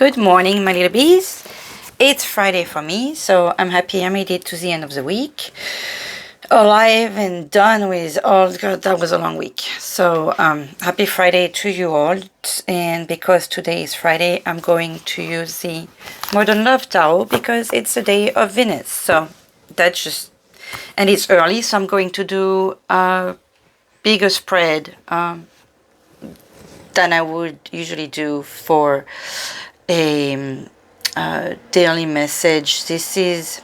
Good morning, my little bees. It's Friday for me, so I'm happy I made it to the end of the week. Alive and done with all. God, that was a long week. So happy Friday to you all. And because today is Friday, I'm going to use the Modern Love Tarot because it's the day of Venus. So that's just, and it's early, so I'm going to do a bigger spread than I would usually do for a daily message. This is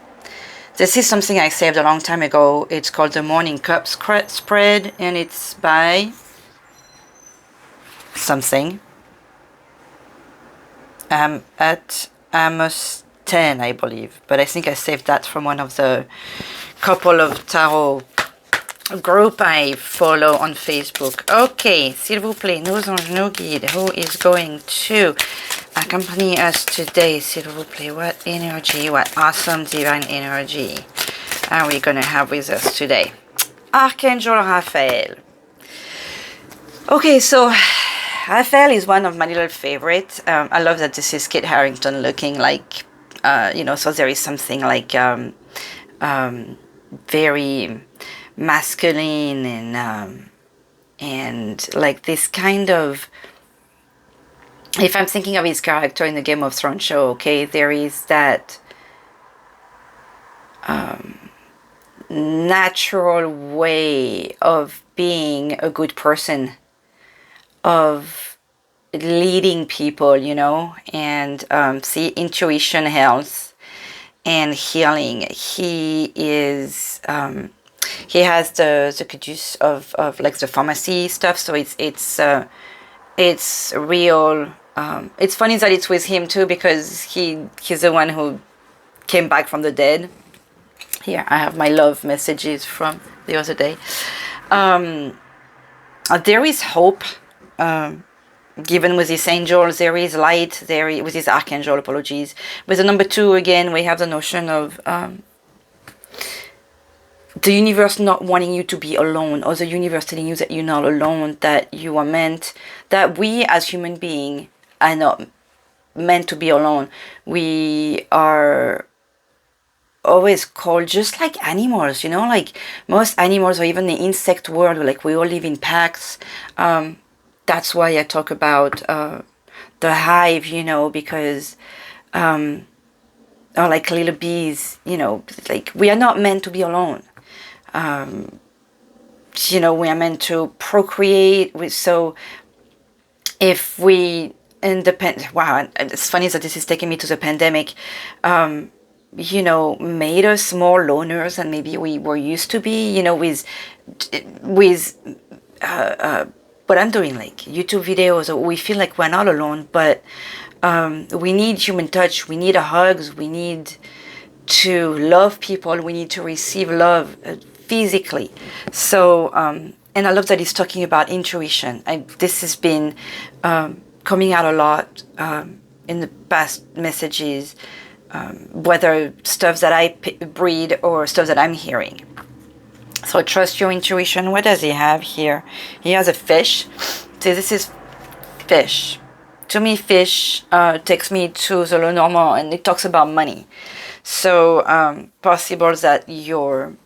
something I saved a long time ago. It's called the Morning Cup Spread, and it's by something. At Amos 10, I believe, but I think I saved that from one of the couple of tarot group I follow on Facebook. Okay, s'il vous plaît, nos anges, nos guides, who is going to accompany us today, s'il vous plaît? What energy, what awesome divine energy are we going to have with us today? Archangel Raphael. Okay, so Raphael is one of my little favorites. I love that this is Kit Harington looking like, so there is something like very masculine and like this kind of, if I'm thinking of his character in the Game of Thrones show, okay, there is that natural way of being a good person, of leading people, and see intuition, health, and healing. He is he has the caduce of like the pharmacy stuff, so it's real. It's funny that it's with him too, because he's the one who came back from the dead. Here I have my love messages from the other day. There is hope given with this angel. There is light there with this archangel, apologies. With the number 2 again, we have the notion of the universe not wanting you to be alone, or the universe telling you that you're not alone, that you are meant, that we as human beings are not meant to be alone. We are always called, just like animals, like most animals, or even the insect world, like we all live in packs. That's why I talk about the hive, because or like little bees, like we are not meant to be alone. We are meant to procreate. So if we independent, wow, it's funny that this is taking me to the pandemic, made us more loners than maybe we were used to be, with what I'm doing, like YouTube videos. We feel like we're not alone, but we need human touch. We need hugs. We need to love people. We need to receive love physically. So, and I love that he's talking about intuition. This has been coming out a lot in the past messages, whether stuff that I breed or stuff that I'm hearing. So trust your intuition. What does he have here? He has a fish. See, this is fish. To me, fish takes me to the low normal, and it talks about money. So possible that your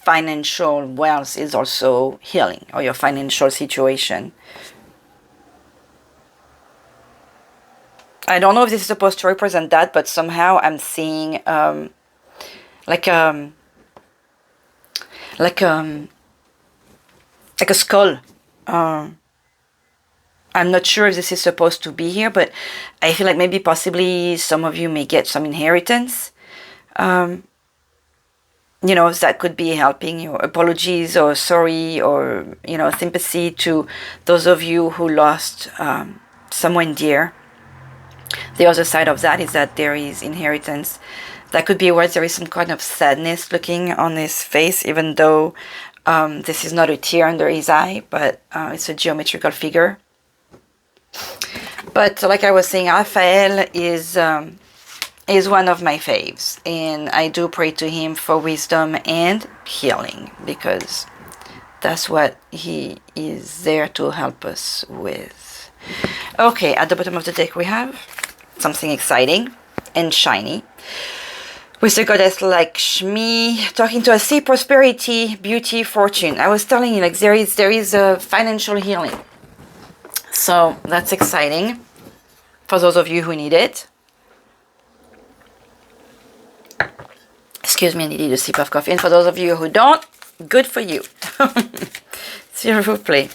financial wealth is also healing, or your financial situation. I don't know if this is supposed to represent that, but somehow I'm seeing like a skull. I'm not sure if this is supposed to be here, but I feel like maybe possibly some of you may get some inheritance. That could be helping you. Apologies or sorry or, sympathy to those of you who lost someone dear. The other side of that is that there is inheritance. That could be where there is some kind of sadness looking on his face, even though this is not a tear under his eye, but it's a geometrical figure. But like I was saying, Raphael is one of my faves, and I do pray to him for wisdom and healing, because that's what he is there to help us with. Okay, at the bottom of the deck we have something exciting and shiny. With the goddess Lakshmi, talking to us, see prosperity, beauty, fortune. I was telling you, like, there is a financial healing. So that's exciting for those of you who need it. Excuse me, I needed a sip of coffee. And for those of you who don't, good for you. S'il vous plaît.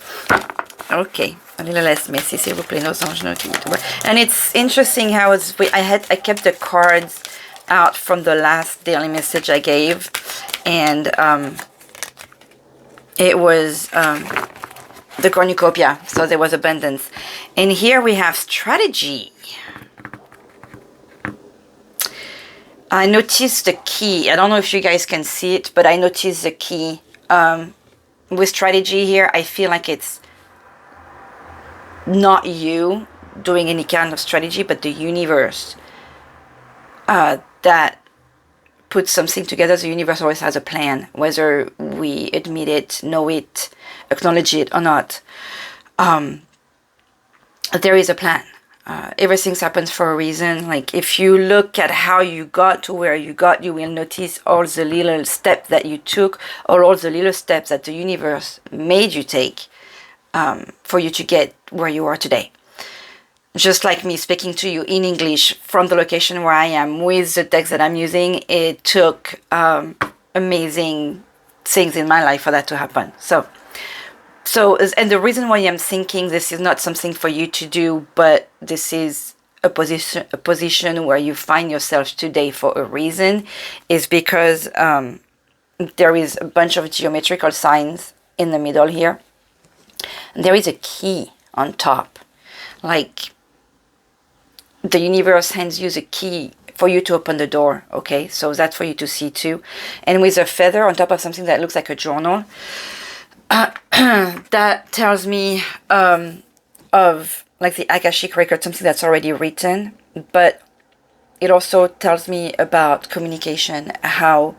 Okay, a little less messy. S'il vous plaît, nos anges, nos guides. And it's interesting how I kept the cards out from the last daily message I gave, and it was the cornucopia, so there was abundance. And here we have strategy. I noticed the key. I don't know if you guys can see it, but I noticed the key. With strategy here, I feel like it's not you doing any kind of strategy, but the universe that puts something together. The universe always has a plan, whether we admit it, know it, acknowledge it or not. There is a plan. Everything happens for a reason. Like, if you look at how you got to where you got, you will notice all the little steps that you took, or all the little steps that the universe made you take for you to get where you are today. Just like me speaking to you in English from the location where I am with the text that I'm using, it took amazing things in my life for that to happen. So, and the reason why I'm thinking this is not something for you to do, but this is a position where you find yourself today for a reason, is because there is a bunch of geometrical signs in the middle here. And there is a key on top. Like, the universe hands you the key for you to open the door, okay? So that's for you to see too. And with a feather on top of something that looks like a journal, that tells me of like the Akashic record, something that's already written, but it also tells me about communication, how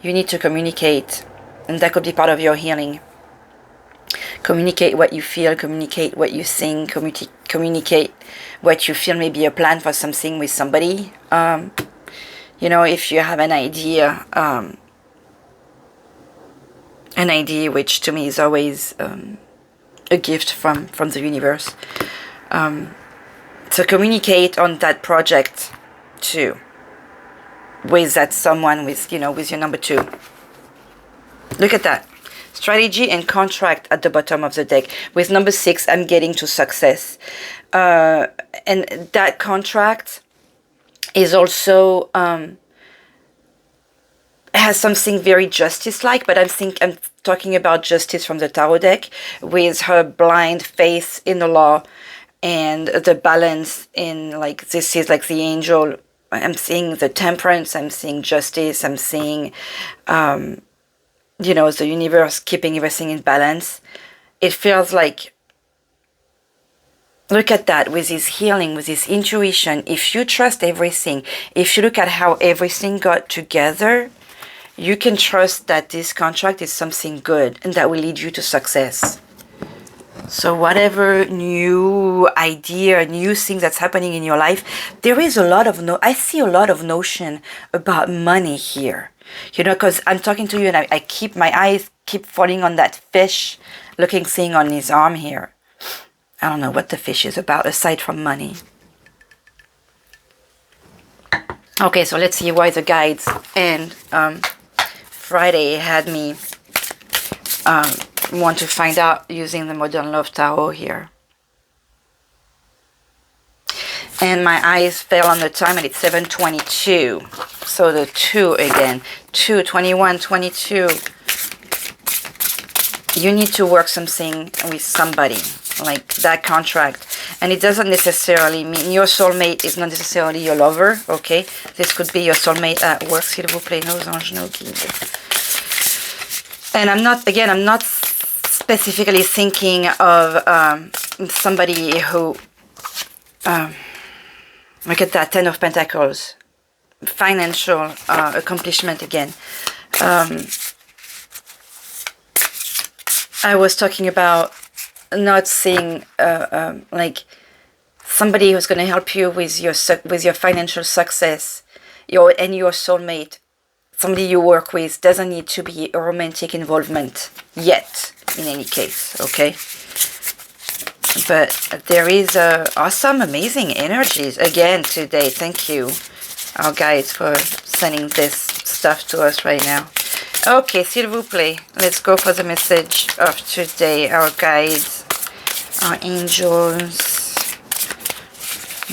you need to communicate, and that could be part of your healing. Communicate what you feel, communicate what you think, communicate what you feel, maybe a plan for something with somebody. You know, if you have an idea which to me is always a gift from the universe. So communicate on that project too, with that someone, with, you know, with your number 2. Look at that. Strategy and contract at the bottom of the deck. With number 6, I'm getting to success. And that contract is also has something very justice-like, but I'm talking about justice from the tarot deck, with her blind faith in the law and the balance in, like, this is like the angel. I'm seeing the temperance, I'm seeing justice, I'm seeing you know, the universe keeping everything in balance. It feels like, look at that, with this healing, with this intuition. If you trust everything, if you look at how everything got together, you can trust that this contract is something good and that will lead you to success. So whatever new idea, new thing that's happening in your life, there is a lot of I see a lot of notion about money here. You know, because I'm talking to you and I keep, my eyes keep falling on that fish looking thing on his arm here. I don't know what the fish is about aside from money. Okay, so let's see why the guides and Friday had me want to find out using the Modern Love Tarot here. And my eyes fell on the time, and it's 7:22. So the 2 again. 2, 21, 22. You need to work something with somebody, like that contract. And it doesn't necessarily mean your soulmate is not necessarily your lover, okay? This could be your soulmate at work, s'il vous plaît, nos anges, nos guides. And I'm not specifically thinking of somebody who... look at that, 10 of Pentacles. Financial accomplishment again. I was talking about not seeing like somebody who's going to help you with your financial success, and your soulmate, somebody you work with. Doesn't need to be a romantic involvement yet, in any case, okay? But there is awesome, amazing energies again today. Thank you, our guides, for sending this stuff to us right now. Okay, s'il vous plaît, let's go for the message of today. Our guides, our angels,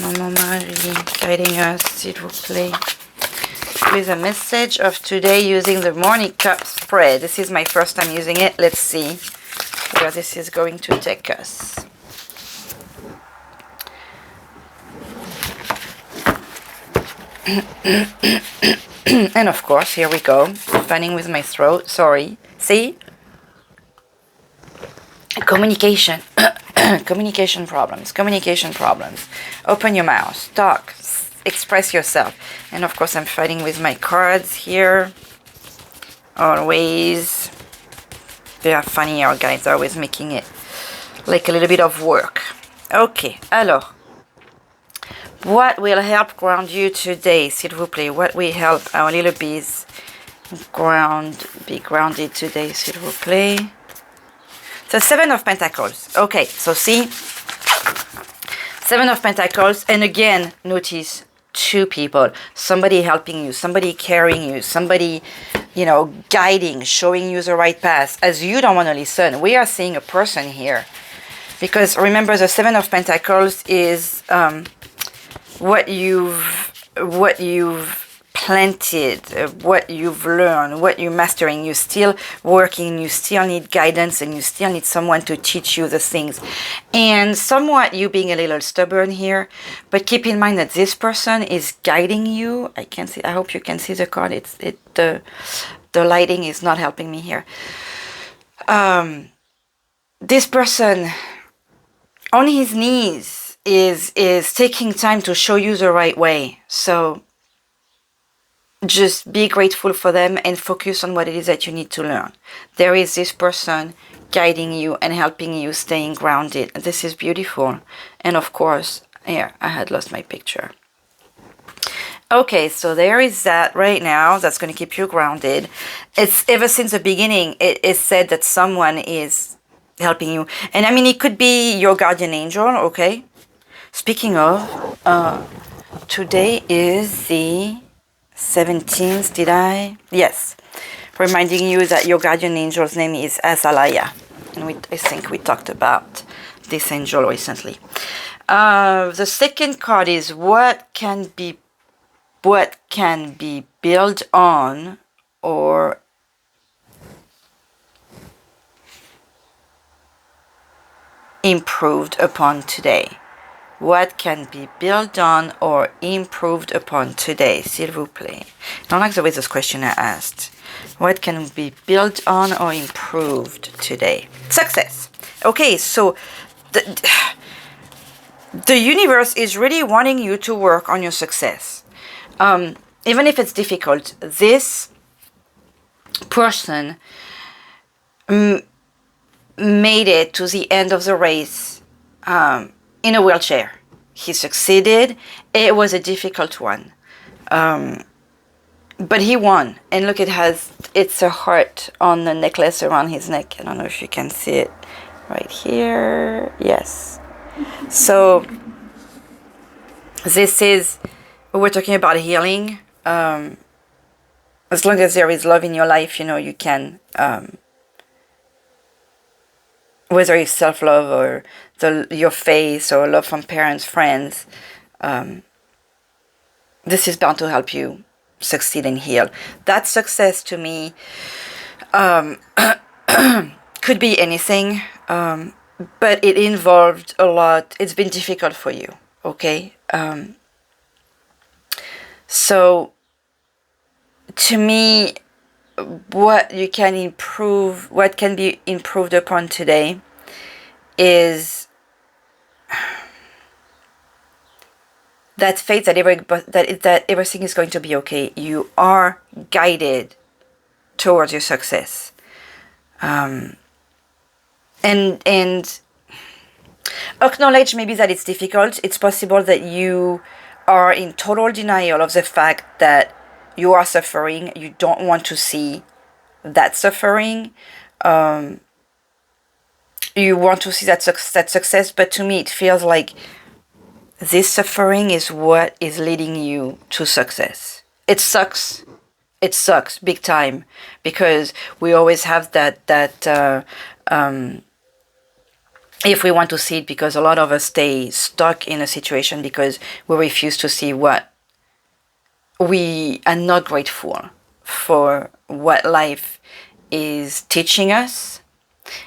Maman Marie, guiding us, s'il vous plaît, with a message of today using the Morning Cup spread. This is my first time using it. Let's see where this is going to take us. And of course, here we go. Fighting with my throat. Sorry. See? Communication. Communication problems. Communication problems. Open your mouth. Talk. Express yourself. And of course, I'm fighting with my cards here. Always. They are funny, our guys are always making it like a little bit of work. Okay. Alors. What will help ground you today, s'il vous plaît? What will help our little bees be grounded today, s'il vous plaît? The Seven of Pentacles. Okay, so see? Seven of Pentacles. And again, notice two people. Somebody helping you. Somebody carrying you. Somebody, guiding, showing you the right path. As you don't want to listen. We are seeing a person here. Because remember, the Seven of Pentacles is... what you've planted, what you've learned, what you're mastering. You're still working, you still need guidance, and you still need someone to teach you the things. And somewhat you being a little stubborn here, but keep in mind that this person is guiding you. I hope you can see the card. The lighting is not helping me here. This person on his knees is taking time to show you the right way. So just be grateful for them and focus on what it is that you need to learn. There is this person guiding you and helping you staying grounded. This is beautiful. And of course, here, I had lost my picture. Okay, so there is that right now. That's going to keep you grounded. It's ever since the beginning, it is said that someone is helping you. And I mean, it could be your guardian angel, okay? Speaking of, today is the 17th, did I? Yes. Reminding you that your guardian angel's name is Azalea. And I think we talked about this angel recently. The second card is what can be built on or improved upon today. What can be built on or improved upon today, s'il vous plaît? I don't like the way this question I asked. What can be built on or improved today? Success. Okay, so the universe is really wanting you to work on your success. Even if it's difficult, this person made it to the end of the race in a wheelchair. He succeeded. It was a difficult one. But he won. And look, it's a heart on the necklace around his neck. I don't know if you can see it right here. Yes. So this is, we're talking about healing. As long as there is love in your life, you can, whether it's self-love or your faith or love from parents, friends, this is bound to help you succeed and heal. That success to me could be anything, but it involved a lot. It's been difficult for you, okay? So to me, what can be improved upon today is that faith that everything is going to be okay. You are guided towards your success. And Acknowledge maybe that it's difficult. It's possible that you are in total denial of the fact that you are suffering. You don't want to see that suffering. You want to see that success, but to me it feels like this suffering is what is leading you to success. It sucks. It sucks big time, because we always have that if we want to see it, because a lot of us stay stuck in a situation because we refuse to see what we are not grateful for, what life is teaching us.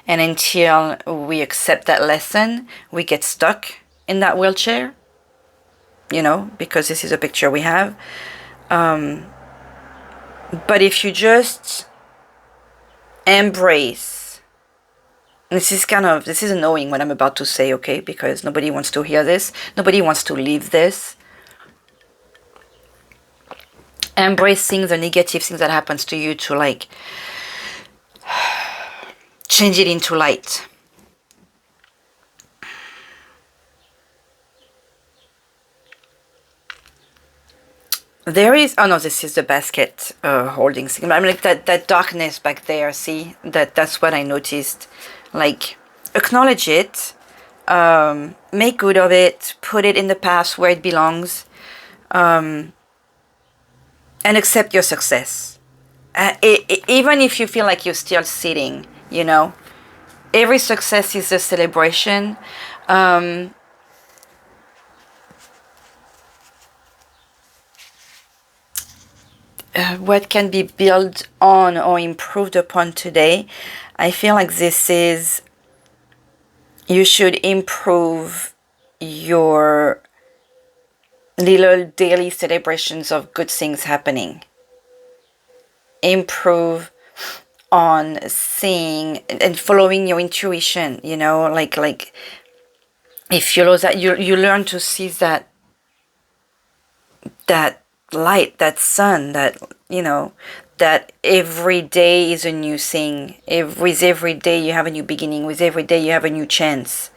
And until we accept that lesson, we get stuck in that wheelchair, because this is a picture we have. But if you just embrace, this is annoying what I'm about to say, okay, because nobody wants to hear this, nobody wants to live this. Embracing the negative things that happens to you, to like change it into light. There is, oh no, this is the basket holding thing. I'm like that darkness back there, see? That's what I noticed. Like, acknowledge it, make good of it, put it in the past where it belongs, and accept your success. Even if you feel like you're still sitting, every success is a celebration. What can be built on or improved upon today, I feel like you should improve your little daily celebrations of good things happening. Improve on seeing and following your intuition, like if you lose that, you learn to see that light, that sun, that that every day is a new thing. With every day you have a new beginning. With every day you have a new chance.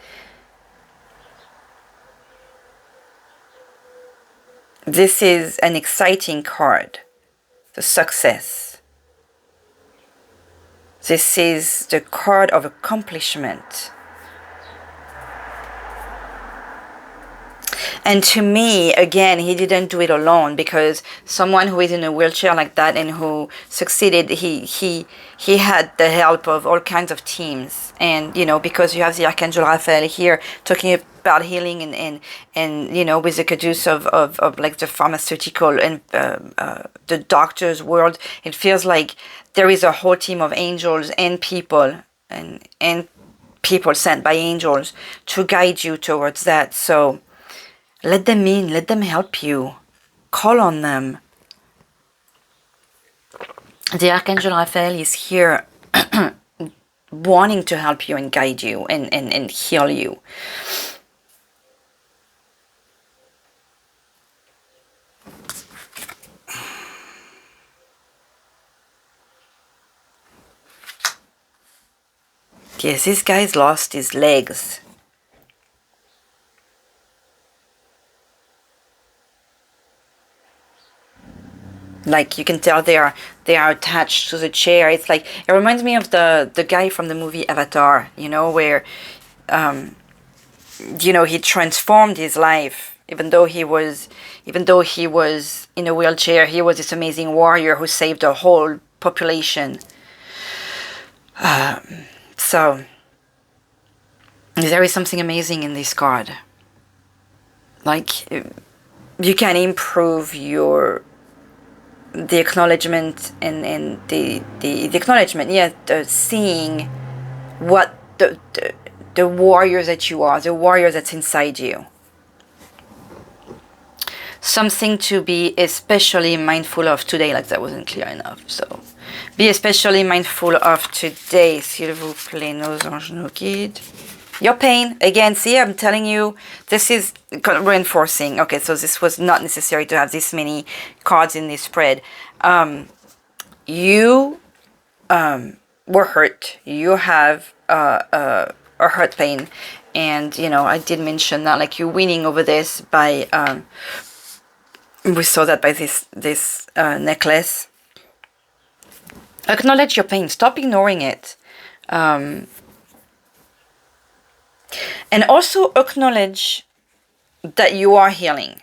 This is an exciting card. The success. This is the card of accomplishment. And to me, again, he didn't do it alone, because someone who is in a wheelchair like that and who succeeded, he had the help of all kinds of teams. And, because you have the Archangel Raphael here talking about healing and with the caduce of like the pharmaceutical and the doctor's world, it feels like there is a whole team of angels and people and people sent by angels to guide you towards that. So let them in, let them help you. Call on them. The Archangel Raphael is here wanting to help you and guide you and heal you. Yes, this guy's lost his legs. Like, you can tell they are attached to the chair. It's like, it reminds me of the guy from the movie Avatar, where he transformed his life. Even though he was in a wheelchair, he was this amazing warrior who saved a whole population. So there is something amazing in this card. Like, you can improve the acknowledgement and the acknowledgement, seeing what the warrior that you are, the warrior that's inside you. Something to be especially mindful of today, like that wasn't clear enough. So, be especially mindful of today, s'il vous plaît, nos anges, nos guides. Your pain, again, see, I'm telling you, this is reinforcing. Okay, so this was not necessary to have this many cards in this spread. You were hurt. You have a hurt pain. And, you know, I did mention that, like, you're winning over this by, we saw that by this necklace. Acknowledge your pain. Stop ignoring it. And also acknowledge that you are healing.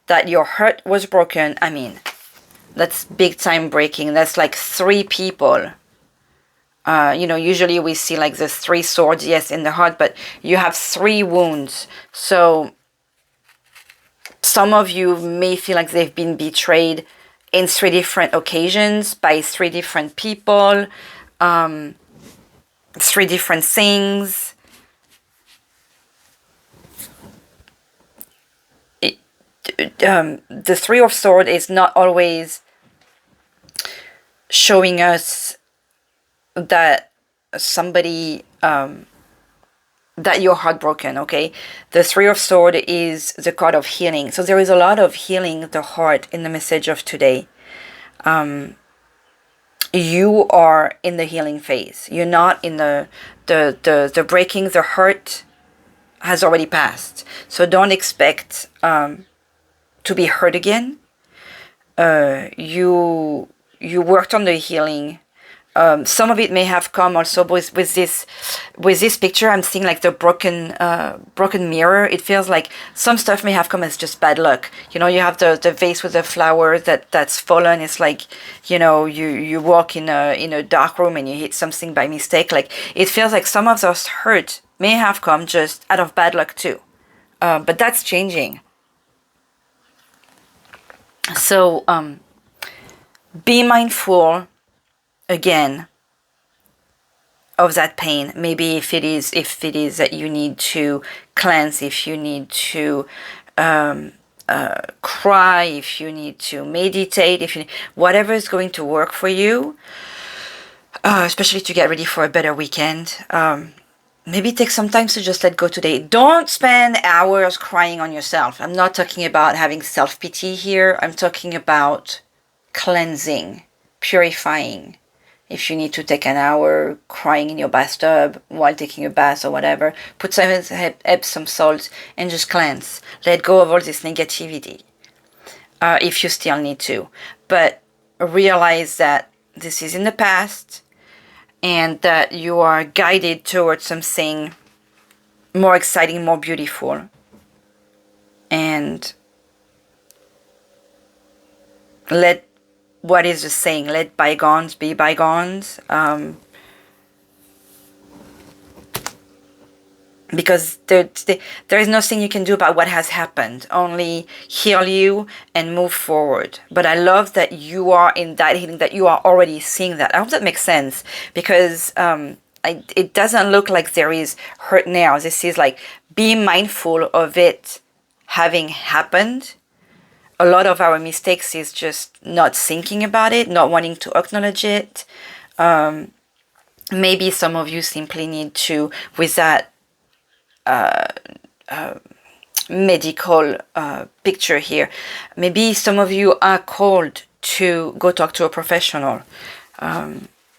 That your heart was broken. I mean, that's big time breaking. That's like 3 people. You know, usually we see like the 3 swords, yes, in the heart, but you have 3 wounds. So some of you may feel like they've been betrayed in 3 different occasions by 3 different people, 3 different things. The 3 of Swords is not always showing us that somebody, that you're heartbroken, okay? The 3 of Swords is the card of healing. So there is a lot of healing the heart in the message of today. You are in the healing phase. You're not in the breaking. The hurt has already passed. So don't expect to be hurt again. You worked on the healing. Some of it may have come also with this picture. I'm seeing like the broken mirror. It feels like some stuff may have come as just bad luck. You know, you have the vase with the flower that's fallen. It's like, you know, you walk in a dark room and you hit something by mistake. Like, it feels like some of those hurt may have come just out of bad luck too. But that's changing. So be mindful again of that pain. Maybe if it is that you need to cleanse, if you need to cry, if you need to meditate, whatever is going to work for you, especially to get ready for a better weekend. Maybe take some time to just let go today. Don't spend hours crying on yourself. I'm not talking about having self-pity here. I'm talking about cleansing, purifying. If you need to take an hour crying in your bathtub while taking a bath or whatever, put some Epsom salt and just cleanse. Let go of all this negativity, if you still need to. But realize that this is in the past, and that you are guided towards something more exciting, more beautiful. And what is the saying? Let bygones be bygones. Because there is nothing you can do about what has happened. Only heal you and move forward. But I love that you are in that healing, that you are already seeing that. I hope that makes sense. Because it doesn't look like there is hurt now. This is like, be mindful of it having happened. A lot of our mistakes is just not thinking about it, not wanting to acknowledge it. Maybe some of you simply need to, with that medical picture here, maybe some of you are called to go talk to a professional.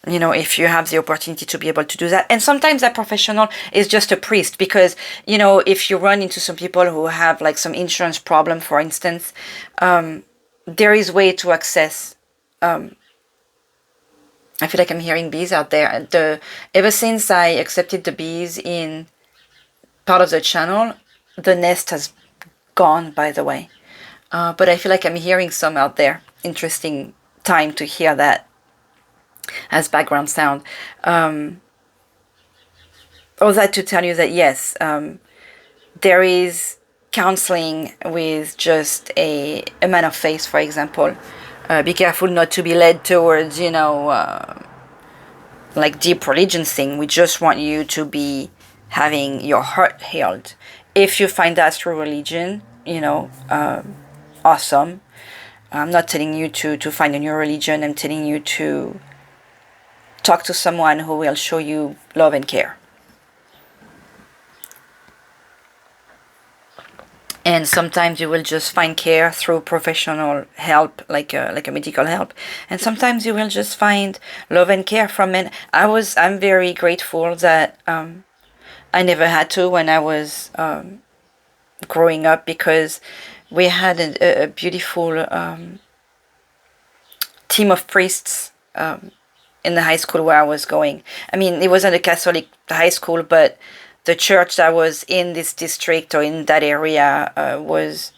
You know, if you have the opportunity to be able to do that. And sometimes that professional is just a priest, because, you know, if you run into some people who have like some insurance problem, for instance, there is way to access. I feel like I'm hearing bees out there. Ever since I accepted the bees in part of the channel, the nest has gone, by the way. But I feel like I'm hearing some out there. Interesting time to hear that as background sound. All that to tell you that yes, there is counseling with just a man of faith, for example. Be careful not to be led towards, you know, like deep religion thing. We just want you to be having your heart healed. If you find that through religion, you know, awesome. I'm not telling you to find a new religion. I'm telling you to talk to someone who will show you love and care. And sometimes you will just find care through professional help, like a medical help. And sometimes you will just find love and care from men. I'm very grateful that I I never had to when I was growing up, because we had a beautiful team of priests in the high school where I was going. I mean, it wasn't a Catholic high school, but the church that was in this district or in that area was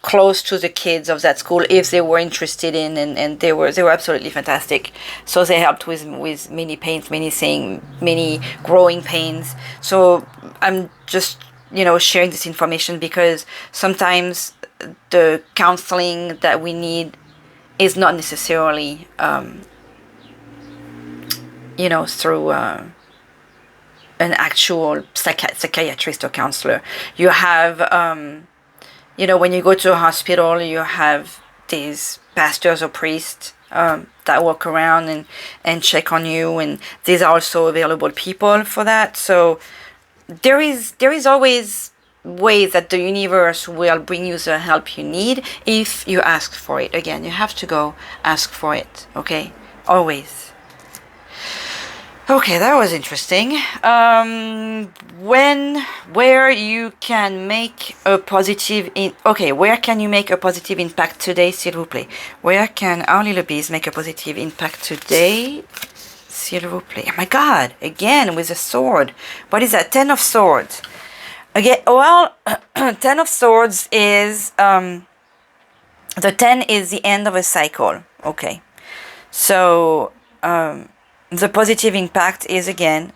close to the kids of that school if they were interested in, and they were absolutely fantastic. So they helped with many pains, many growing pains. So I'm just sharing this information because sometimes the counseling that we need is not necessarily through an actual psychiatrist or counselor. You have when you go to a hospital, you have these pastors or priests that walk around and check on you, and these are also available people for that. So there is always ways that the universe will bring you the help you need if you ask for it. Again, you have to go ask for it, okay? Always. Okay, that was interesting. Where you can make a positive where can you make a positive impact today, s'il vous plaît? Where can our little bees make a positive impact today, s'il vous plaît? Oh my God, again with a sword. What is that? 10 of Swords. Again, well, 10 of Swords is the 10 is the end of a cycle. Okay, so the positive impact is again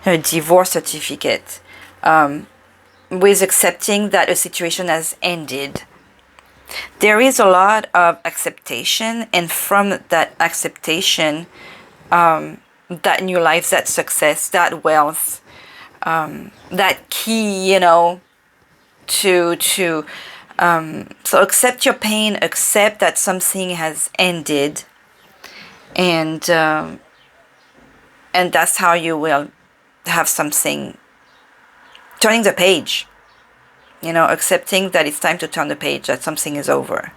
a divorce certificate, with accepting that a situation has ended. There is a lot of acceptation, and from that acceptation, that new life, that success, that wealth, that key, to so accept your pain, accept that something has ended, and that's how you will have something, turning the page, accepting that it's time to turn the page, that something is over.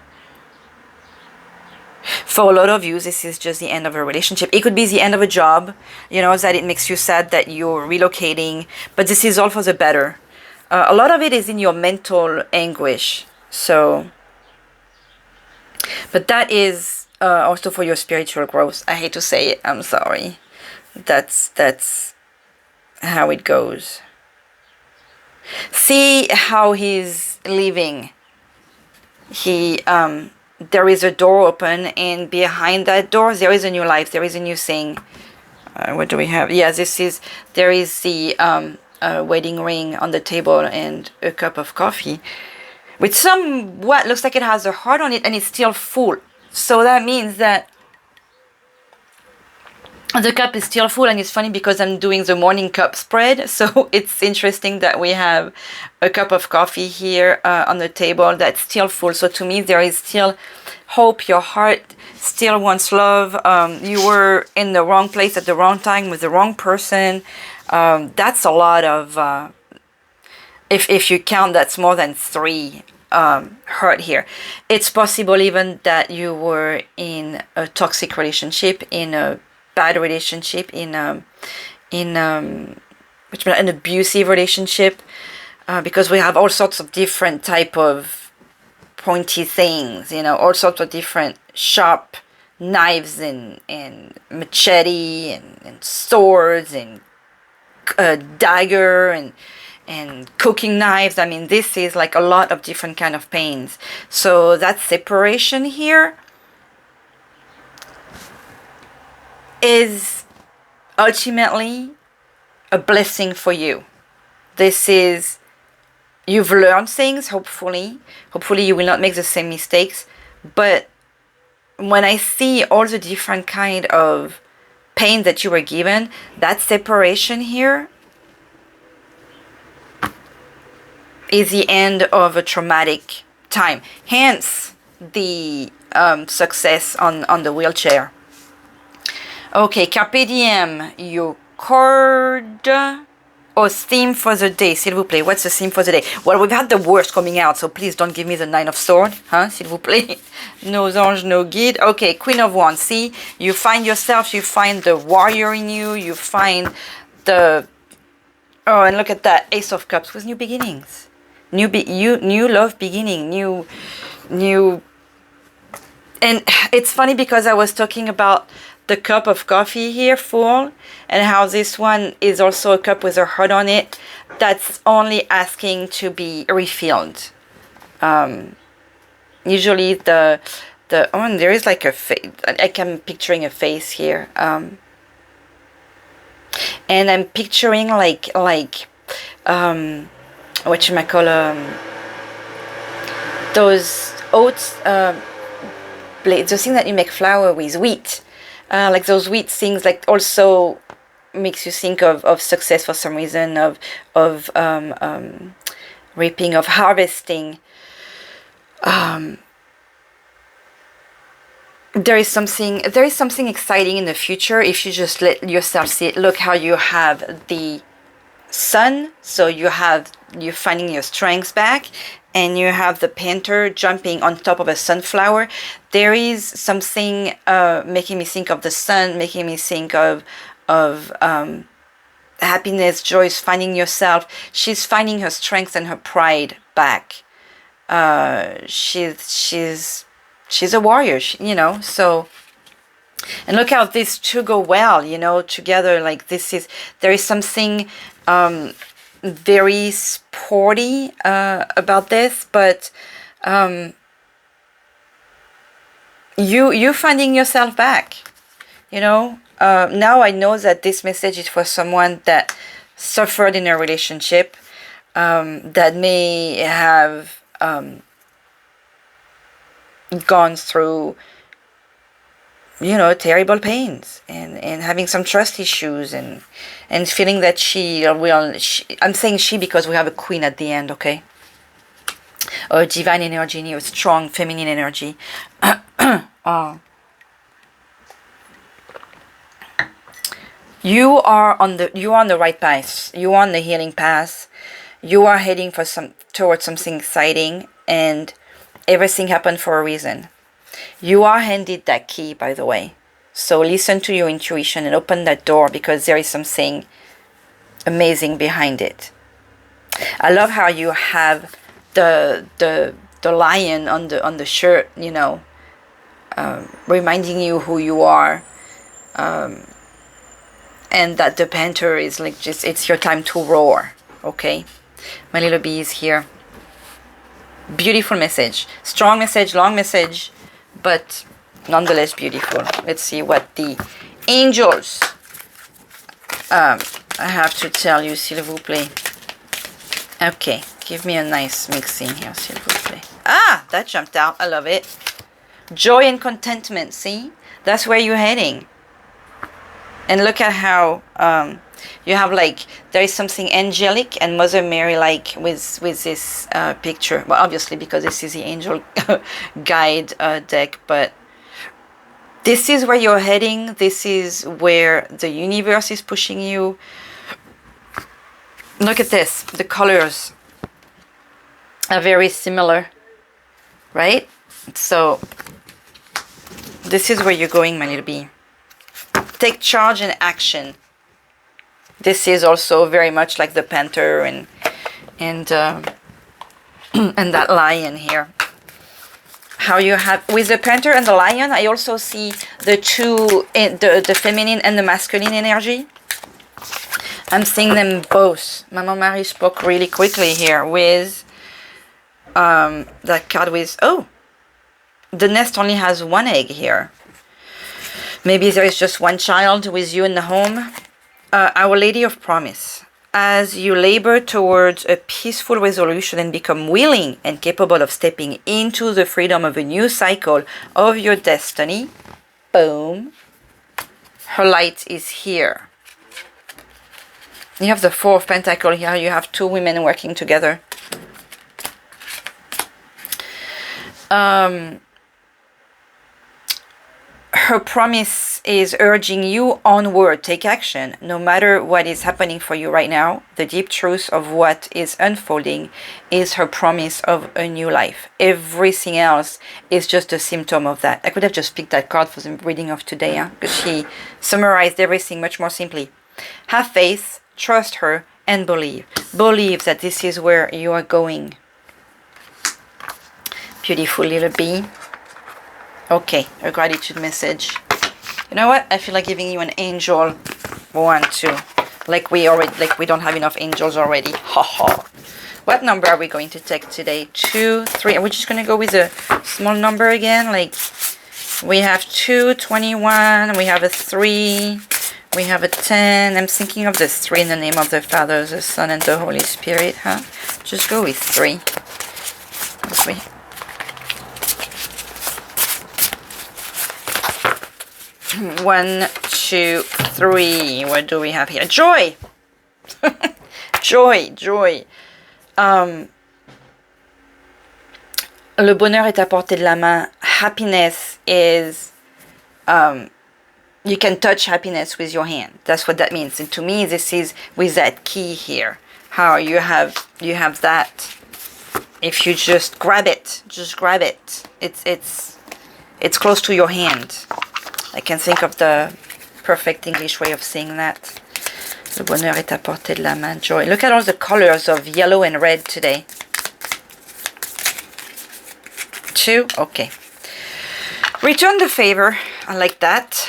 For a lot of you, this is just the end of a relationship. It could be the end of a job, that it makes you sad that you're relocating, but this is all for the better. A lot of it is in your mental anguish. So, but that is also for your spiritual growth. I hate to say it, I'm sorry. That's how it goes. See how he's leaving. There is a door open, and behind that door there is a new life, there is a new thing. What do we have? Yeah, there is the wedding ring on the table and a cup of coffee with what looks like it has a heart on it, and it's still full. So that means that the cup is still full, and it's funny because I'm doing the morning cup spread, so it's interesting that we have a cup of coffee here on the table that's still full. So to me, there is still hope. Your heart still wants love. You were in the wrong place at the wrong time with the wrong person. That's a lot of, if you count, that's more than 3 hurt here. It's possible even that you were in a toxic relationship, in a bad relationship, in an abusive relationship, because we have all sorts of different type of pointy things, all sorts of different sharp knives and machete and swords and dagger and cooking knives. I mean, this is like a lot of different kind of pains. So that separation here is ultimately a blessing for you. This is, you've learned things, hopefully you will not make the same mistakes. But when I see all the different kind of pain that you were given, that separation here is the end of a traumatic time. Hence the success on the wheelchair. Okay, Carpe Diem, your card or theme for the day, s'il vous plaît. What's the theme for the day? Well, we've had the worst coming out, so please don't give me the 9 of Swords, s'il vous plaît. No ange, no guide. Okay, Queen of Wands. See, you find yourself, you find the warrior in you, you find the Oh, and look at that Ace of Cups with new beginnings, new love beginning, new. And it's funny because I was talking about the cup of coffee here full, and how this one is also a cup with a heart on it. That's only asking to be refilled. Usually the oh, and there is like a face. I'm picturing a face here. And I'm picturing like whatchamacall, those oats, blades, the thing that you make flour with, wheat, like those wheat things, like also makes you think of success for some reason, of reaping, of harvesting. There is something exciting in the future if you just let yourself see it. Look how you have the sun, so you're finding your strengths back, and you have the panther jumping on top of a sunflower. There is something making me think of the sun, making me think of happiness, joy, finding yourself. She's finding her strength and her pride back. She's a warrior, so. And look how these two go well, together. Like there is something very sporty about this, but you finding yourself back, now I know that this message is for someone that suffered in a relationship, that may have gone through terrible pains, and having some trust issues, and feeling that I'm saying she because we have a queen at the end, okay, or divine energy, or strong feminine energy. Oh. You are on the right path. You are on the healing path. You are heading towards something exciting, and everything happened for a reason. You are handed that key, by the way. So listen to your intuition and open that door, because there is something amazing behind it. I love how you have the lion on the shirt, reminding you who you are, and that the panther is like it's your time to roar. Okay, my little bee is here. Beautiful message, strong message, long message, but nonetheless beautiful. Let's see what the angels I have to tell you, s'il vous plaît. Okay, give me a nice mixing here, s'il vous plaît. Ah, that jumped out. I love it. Joy and contentment. See, that's where you're heading. And look at how you have there is something angelic and Mother Mary with this picture. Well, obviously because this is the angel guide deck, but this is where you're heading. This is where the universe is pushing you. Look at this. The colors are very similar, right? So this is where you're going, my little bee. Take charge and action. This is also very much like the panther and that lion here. How you have with the panther and the lion, I also see the two, the feminine and the masculine energy. I'm seeing them both. Mama Marie spoke really quickly here with that card with, oh, the nest only has one egg here. Maybe there is just one child with you in the home. Our Lady of Promise. As you labor towards a peaceful resolution and become willing and capable of stepping into the freedom of a new cycle of your destiny, boom, her light is here. You have the Four of Pentacles here. You have two women working together. Her promise is urging you onward. Take action. No matter what is happening for you right now, the deep truth of what is unfolding is her promise of a new life. Everything else is just a symptom of that. I could have just picked that card for the reading of today, because she summarized everything much more simply. Have faith, trust her, and believe. Believe that this is where you are going. Beautiful little bee. Okay, a gratitude message. You know what? I feel like giving you an angel 1, 2. Like we don't have enough angels already. Ha ha. What number are we going to take today? 2, 3. And we're just going to go with a small number again. Like we have 2, 21. We have a 3. We have a 10. I'm thinking of the 3 in the name of the Father, the Son, and the Holy Spirit. Huh? Just go with 3. 3. One, 2, 3. What do we have here? Joy. Joy, joy. Le bonheur est à portée de la main. Happiness is, you can touch happiness with your hand. That's what that means. And to me, this is with that key here. How you have that. If you just grab it, it's close to your hand. I can think of the perfect English way of saying that. Le bonheur est à portée de la main. Joy. Look at all the colors of yellow and red today. 2? Okay. Return the favor. I like that.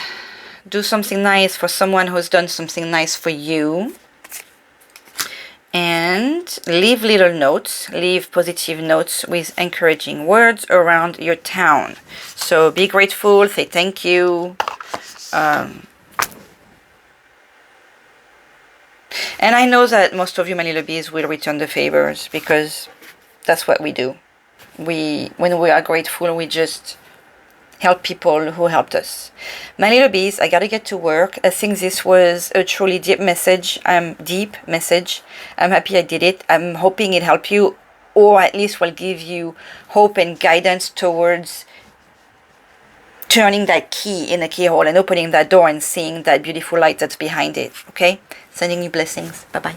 Do something nice for someone who's done something nice for you. And leave little notes. Leave positive notes with encouraging words around your town. So be grateful. Say thank you. And I know that most of you, my little bees, will return the favors because that's what we do. When we are grateful, we just help people who helped us. My little bees, I gotta get to work. I think this was a truly deep message. I'm happy I did it. I'm hoping it helped you, or at least will give you hope and guidance towards turning that key in the keyhole and opening that door and seeing that beautiful light that's behind it. Okay? Sending you blessings. Bye-bye.